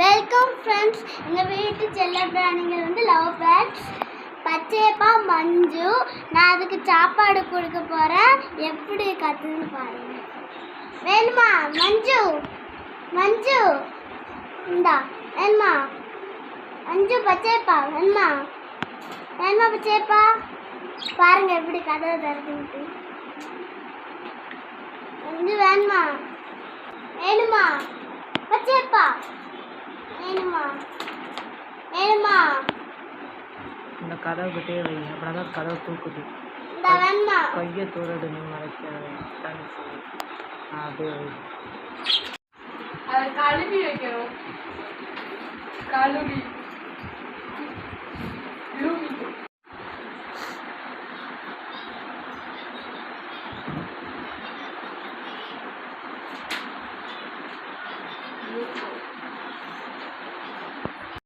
Welcome friends. எங்கள் வீட்டு செல்ல பிராணிகள் வந்து லவ் பேர்ட்ஸ். பச்சையப்பா மஞ்சு. நான் அதுக்கு சாப்பாடு கொடுக்க போகிறேன். எப்படி கத்துன்னு பாருங்க. வேணுமா மஞ்சு? மஞ்சு இந்தா. வேணுமா மஞ்சு? பச்சையப்பா வேணுமா? வேணுமா பச்சையப்பா? பாருங்க எப்படி கதவை திறந்துட்டு. மஞ்சு வேணுமா? வேணுமா பச்சையப்பா? வேணுமா? வேணுமா? இந்த கதவு கிட்டே வை, அப்படின்னா தான் கதவு தூக்குது. இந்த வேணுமா? கையை தூரடு நீ மறைக்க அப்படியே வை. அதை கழுவி வைக்கணும். கழுவி